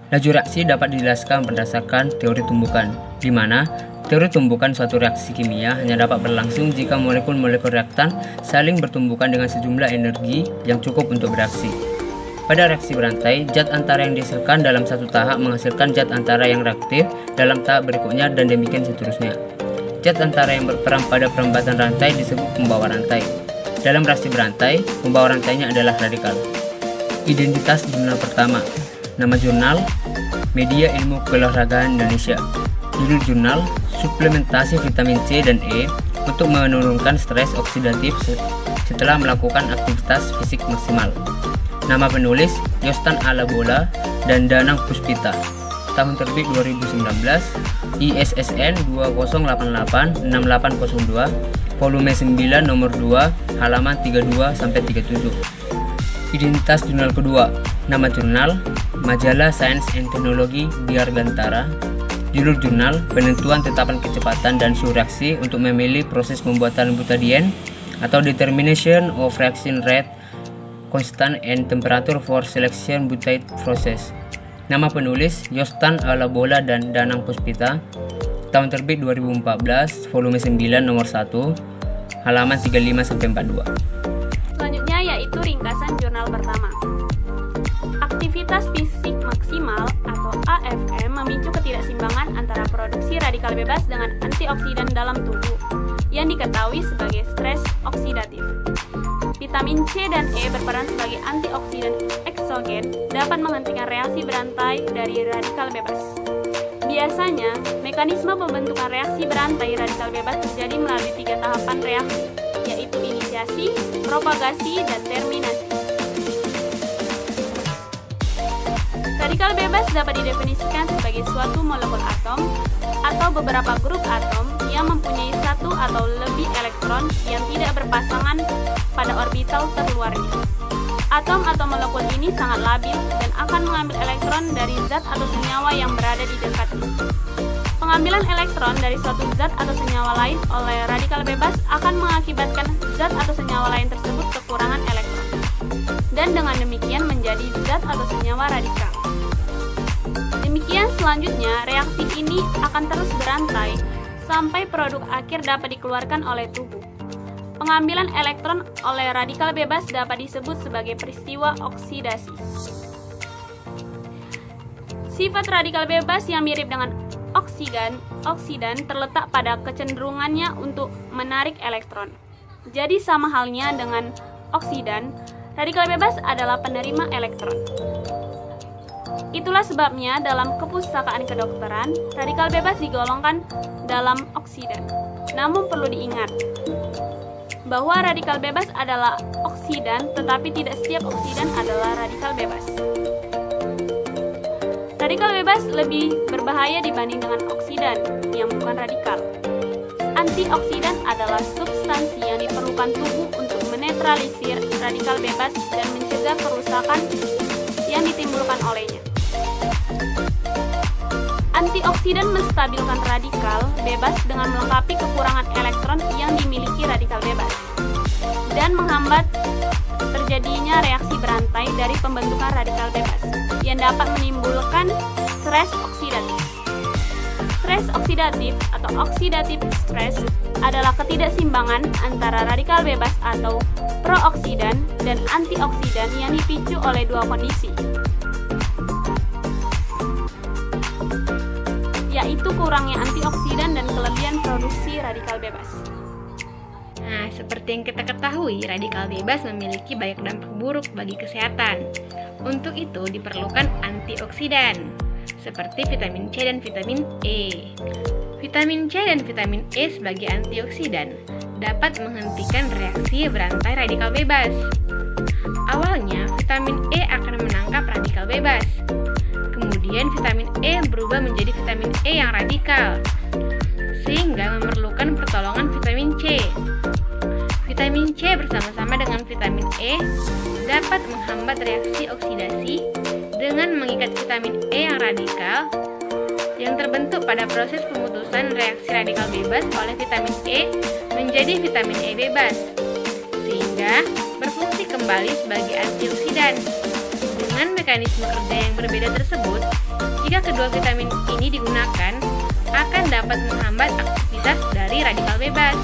Laju reaksi dapat dijelaskan berdasarkan teori tumbukan, di mana teori tumbukan suatu reaksi kimia hanya dapat berlangsung jika molekul-molekul reaktan saling bertumbukan dengan sejumlah energi yang cukup untuk bereaksi. Pada reaksi berantai, zat antara yang dihasilkan dalam satu tahap menghasilkan zat antara yang reaktif dalam tahap berikutnya dan demikian seterusnya. Zat antara yang berperan pada perempatan rantai disebut pembawa rantai. Dalam reaksi berantai, pembawa rantainya adalah radikal. Identitas jurnal pertama. Nama jurnal, Media Ilmu Keolahragaan Indonesia. Judul jurnal, Suplementasi Vitamin C dan E untuk menurunkan stres oksidatif setelah melakukan aktivitas fisik maksimal. Nama penulis, Yostan Alabola dan Danang Puspita. Tahun terbit 2019, ISSN 20886802, volume 9 nomor 2, halaman 32-37. Identitas jurnal kedua. Nama jurnal, Majalah Sains and Teknologi Dirgantara. Judul jurnal, Penentuan Tetapan Kecepatan dan Suhu Reaksi untuk memilih proses pembuatan butadiene atau Determination of Reaction Rate Constant and Temperature for Selection Butadiene Process. Nama penulis, Yostan Alabola dan Danang Puspita. Tahun terbit 2014, volume 9 nomor 1, halaman 35-42. Selanjutnya yaitu ringkasan jurnal pertama. Aktivitas fisik maksimal atau AFM memicu ketidakseimbangan antara produksi radikal bebas dengan antioksidan dalam tubuh yang diketahui sebagai stres oksidatif. Vitamin C dan E berperan sebagai antioksidan eksogen dapat menghentikan reaksi berantai dari radikal bebas. Biasanya, mekanisme pembentukan reaksi berantai radikal bebas terjadi melalui 3 tahapan reaksi, yaitu inisiasi, propagasi, dan terminasi. Radikal bebas dapat didefinisikan sebagai suatu molekul atom atau beberapa grup atom yang mempunyai satu atau lebih elektron yang tidak berpasangan pada orbital terluarnya. Atom atau molekul ini sangat labil dan akan mengambil elektron dari zat atau senyawa yang berada di dekatnya. Pengambilan elektron dari suatu zat atau senyawa lain oleh radikal bebas akan mengakibatkan zat atau senyawa lain tersebut kekurangan elektron, dan dengan demikian menjadi zat atau senyawa radikal. Demikian selanjutnya, reaksi ini akan terus berantai sampai produk akhir dapat dikeluarkan oleh tubuh. Pengambilan elektron oleh radikal bebas dapat disebut sebagai peristiwa oksidasi. Sifat radikal bebas yang mirip dengan oksidan terletak pada kecenderungannya untuk menarik elektron. Jadi sama halnya dengan oksidan, radikal bebas adalah penerima elektron. Itulah sebabnya dalam kepustakaan kedokteran, radikal bebas digolongkan dalam oksidan. Namun perlu diingat bahwa radikal bebas adalah oksidan, tetapi tidak setiap oksidan adalah radikal bebas. Radikal bebas lebih berbahaya dibanding dengan oksidan yang bukan radikal. Antioksidan adalah substansi yang diperlukan tubuh untuk menetralisir radikal bebas dan mencegah kerusakan yang ditimbulkan olehnya. Antioksidan menstabilkan radikal bebas dengan melengkapi kekurangan elektron yang dimiliki radikal bebas dan menghambat terjadinya reaksi berantai dari pembentukan radikal bebas yang dapat menimbulkan stres oksidatif. Stres oksidatif atau oxidative stress adalah ketidakseimbangan antara radikal bebas atau prooksidan dan antioksidan yang dipicu oleh dua kondisi, yaitu kurangnya antioksidan dan kelebihan produksi radikal bebas. Nah, seperti yang kita ketahui, radikal bebas memiliki banyak dampak buruk bagi kesehatan. Untuk itu diperlukan antioksidan, seperti vitamin C dan vitamin E. Vitamin C dan vitamin E sebagai antioksidan dapat menghentikan reaksi berantai radikal bebas. Awalnya, vitamin E akan menangkap radikal bebas. Kemudian vitamin E berubah menjadi vitamin E yang radikal, sehingga memerlukan pertolongan vitamin C. Vitamin C bersama-sama dengan vitamin E dapat menghambat reaksi oksidasi dengan mengikat vitamin E yang radikal yang terbentuk pada proses pemutusan reaksi radikal bebas oleh vitamin E menjadi vitamin E bebas, sehingga berfungsi kembali sebagai antioksidan. Dengan mekanisme kerja yang berbeda tersebut, jika kedua vitamin ini digunakan, akan dapat menghambat aktivitas dari radikal bebas.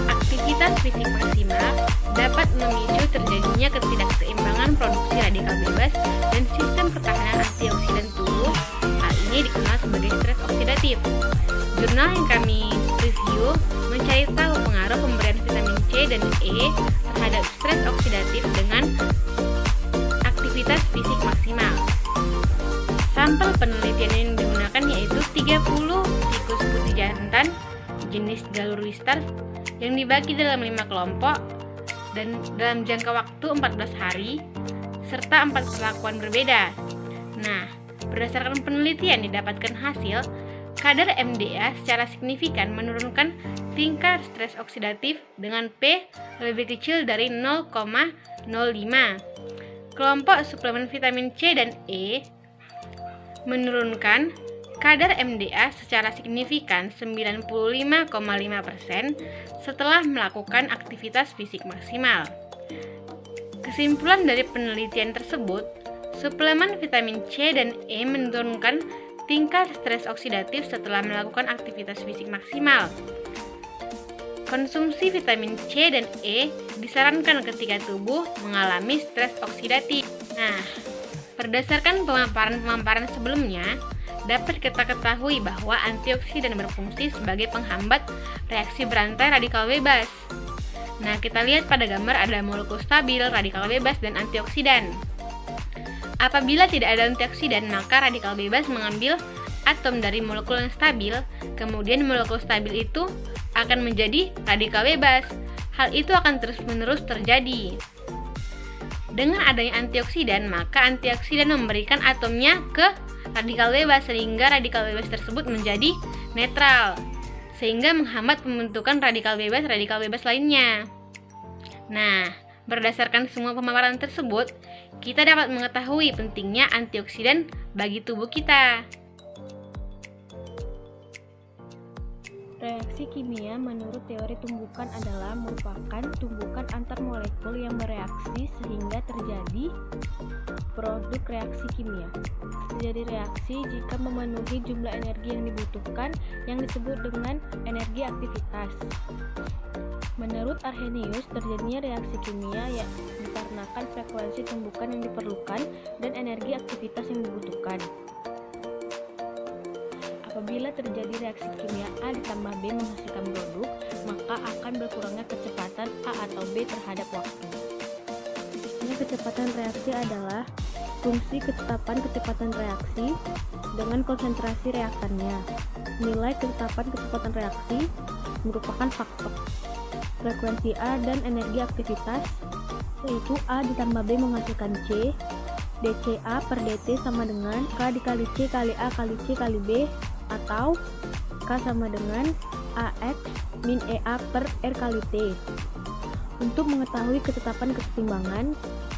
Aktivitas fisik maksimal dapat memicu terjadinya ketidakseimbangan produksi radikal bebas dan sistem pertahanan antioksidan tubuh. Hal ini dikenal sebagai stres oksidatif. Jurnal yang kami review mencari tahu pengaruh pemberian vitamin C dan E terhadap stres oksidatif dengan aktivitas fisik maksimal. Sampel penelitian yang digunakan yaitu 30 tikus putih jantan jenis Galurwistar yang dibagi dalam 5 kelompok dan dalam jangka waktu 14 hari serta 4 perlakuan berbeda. Nah, berdasarkan penelitian didapatkan hasil kadar MDA secara signifikan menurunkan tingkat stres oksidatif dengan P lebih kecil dari 0,05. Kelompok suplemen vitamin C dan E menurunkan kadar MDA secara signifikan 95,5% setelah melakukan aktivitas fisik maksimal. Kesimpulan dari penelitian tersebut, suplemen vitamin C dan E menurunkan tingkat stres oksidatif setelah melakukan aktivitas fisik maksimal. Konsumsi vitamin C dan E disarankan ketika tubuh mengalami stres oksidatif. Nah, berdasarkan pemaparan sebelumnya, dapat kita ketahui bahwa antioksidan berfungsi sebagai penghambat reaksi berantai radikal bebas. Nah, kita lihat pada gambar ada molekul stabil, radikal bebas, dan antioksidan. Apabila tidak ada antioksidan, maka radikal bebas mengambil atom dari molekul yang stabil, kemudian molekul stabil itu akan menjadi radikal bebas. Hal itu akan terus-menerus terjadi. Dengan adanya antioksidan, maka antioksidan memberikan atomnya ke radikal bebas sehingga radikal bebas tersebut menjadi netral, sehingga menghambat pembentukan radikal bebas lainnya. Nah, berdasarkan semua pemaparan tersebut, kita dapat mengetahui pentingnya antioksidan bagi tubuh kita. Reaksi kimia menurut teori tumbukan adalah merupakan tumbukan antar molekul yang bereaksi sehingga terjadi produk reaksi kimia. Terjadi reaksi jika memenuhi jumlah energi yang dibutuhkan yang disebut dengan energi aktivitas. Menurut Arrhenius, terjadinya reaksi kimia yang dikarenakan frekuensi tumbukan yang diperlukan dan energi aktivitas yang dibutuhkan. Apabila terjadi reaksi kimia A ditambah B menghasilkan produk, maka akan berkurangnya kecepatan A atau B terhadap waktu. Kecepatan reaksi adalah fungsi ketetapan kecepatan reaksi dengan konsentrasi reaktannya. Nilai ketetapan kecepatan reaksi merupakan faktor frekuensi A dan energi aktivitas, yaitu A ditambah B menghasilkan C, dCA per dt sama dengan K dikali C kali A kali C kali B, atau K sama dengan AX min EA per R kali T. Untuk mengetahui ketetapan kesetimbangan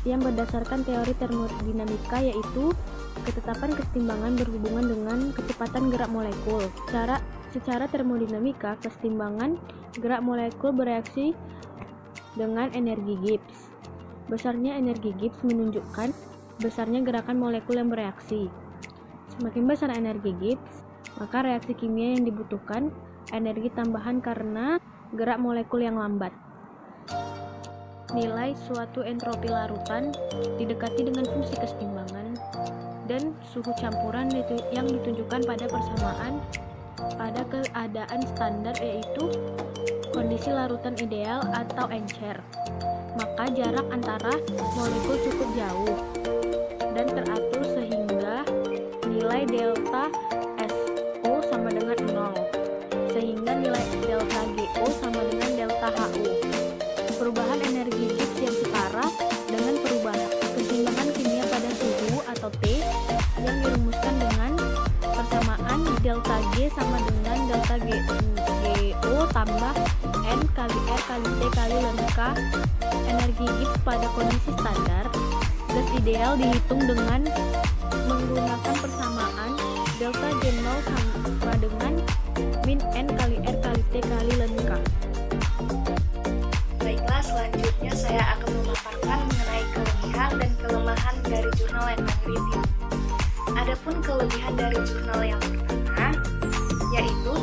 yang berdasarkan teori termodinamika, yaitu ketetapan kesetimbangan berhubungan dengan kecepatan gerak molekul. Secara termodinamika, kesetimbangan gerak molekul bereaksi dengan energi Gibbs. Besarnya energi Gibbs menunjukkan besarnya gerakan molekul yang bereaksi. Semakin besar energi Gibbs, maka reaksi kimia yang dibutuhkan energi tambahan karena gerak molekul yang lambat. Nilai suatu entropi larutan didekati dengan fungsi kesetimbangan dan suhu campuran yang ditunjukkan pada persamaan pada keadaan standar, yaitu kondisi larutan ideal atau encer. Maka jarak antara molekul cukup jauh dan teratur sehingga nilai delta SO sama dengan 0, sehingga nilai delta GO sama dengan delta HO. Perubahan energi Gibbs yang setara dengan perubahan keseimbangan kimia pada suhu atau T yang dirumuskan dengan persamaan delta G sama dengan delta GO tambah N kali R kali T kali ln K. Energi Gibbs pada kondisi standar gas ideal dihitung dengan menggunakan persamaan delta G0 sama dengan min N kali R kali T kali ln K. Baiklah, selanjutnya saya akan memaparkan mengenai kelebihan dan kelemahan dari jurnal yang kami review. Adapun kelebihan dari jurnal yang pertama, yaitu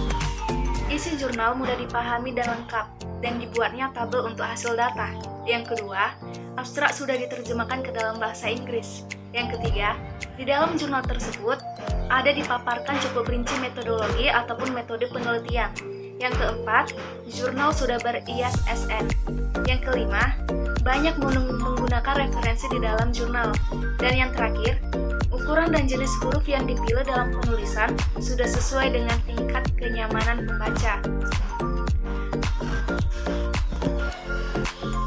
isi jurnal mudah dipahami dan lengkap, dan dibuatnya tabel untuk hasil data. Yang kedua, abstrak sudah diterjemahkan ke dalam bahasa Inggris. Yang ketiga, di dalam jurnal tersebut ada dipaparkan cukup rinci metodologi ataupun metode penelitian. Yang keempat, jurnal sudah ber-ISSN. Yang kelima, banyak menggunakan referensi di dalam jurnal. Dan yang terakhir, ukuran dan jenis huruf yang dipilih dalam penulisan sudah sesuai dengan tingkat kenyamanan pembaca.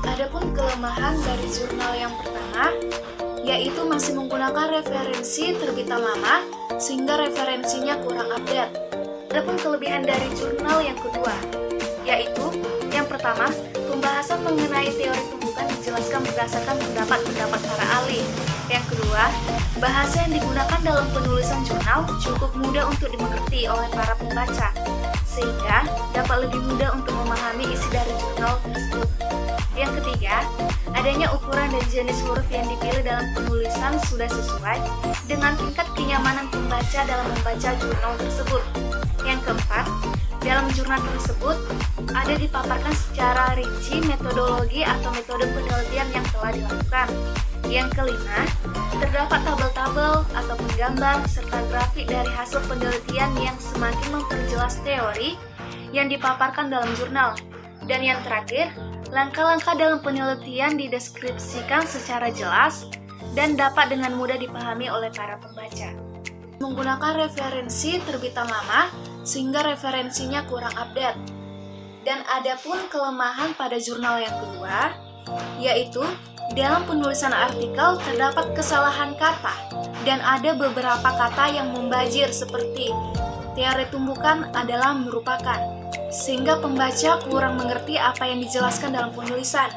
Adapun kelemahan dari jurnal yang pertama, yaitu masih menggunakan referensi terbitan lama sehingga referensinya kurang update. Adapun kelebihan dari jurnal yang kedua, yaitu yang pertama, pembahasan mengenai teori tumbukan dijelaskan berdasarkan pendapat-pendapat para ahli. Yang kedua, bahasa yang digunakan dalam penulisan jurnal cukup mudah untuk dimengerti oleh para pembaca, sehingga dapat lebih mudah untuk memahami isi dari jurnal tersebut. Yang ketiga, adanya ukuran dan jenis huruf yang dipilih dalam penulisan sudah sesuai dengan tingkat kenyamanan pembaca dalam membaca jurnal tersebut. Yang keempat, dalam jurnal tersebut ada dipaparkan secara rinci metodologi atau metode penelitian yang telah dilakukan. Yang kelima, terdapat tabel-tabel ataupun gambar serta grafik dari hasil penelitian yang semakin memperjelas teori yang dipaparkan dalam jurnal. Dan yang terakhir, langkah-langkah dalam penelitian dideskripsikan secara jelas dan dapat dengan mudah dipahami oleh para pembaca. Menggunakan referensi terbitan lama sehingga referensinya kurang update. Dan adapun kelemahan pada jurnal yang kedua, yaitu dalam penulisan artikel terdapat kesalahan kata dan ada beberapa kata yang membajir seperti teori tumbukan adalah merupakan, sehingga pembaca kurang mengerti apa yang dijelaskan dalam penulisan.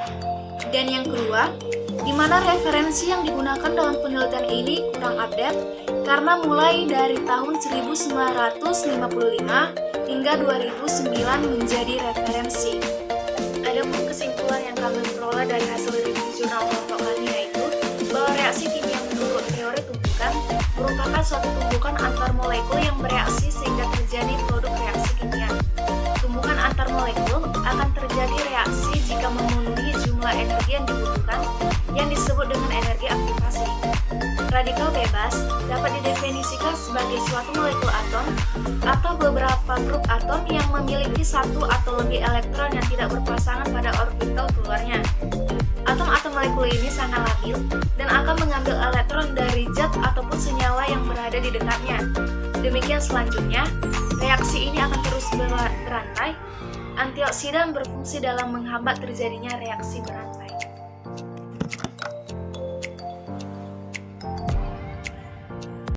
Dan yang kedua, di mana referensi yang digunakan dalam penelitian ini kurang update karena mulai dari tahun 1955 hingga 2009 menjadi referensi. Adapun kesimpulan yang kami peroleh dari hasil review jurnal kelompok kami yaitu bahwa reaksi kimia menurut teori tumbukan merupakan suatu tumbukan antar molekul yang bereaksi sehingga terjadi produk reaksi kimia. Tumbukan antar molekul akan terjadi reaksi jika memenuhi jumlah energi yang dibutuhkan yang disebut dengan energi aktivasi. Radikal bebas dapat didefinisikan sebagai suatu molekul atom atau beberapa grup atom yang memiliki satu atau lebih elektron yang tidak berpasangan pada orbital keluarnya. Atom-atom molekul ini sangat labil dan akan mengambil elektron dari zat ataupun senyawa yang berada di dekatnya. Demikian selanjutnya, reaksi ini akan terus berantai. Antioksidan berfungsi dalam menghambat terjadinya reaksi berantai.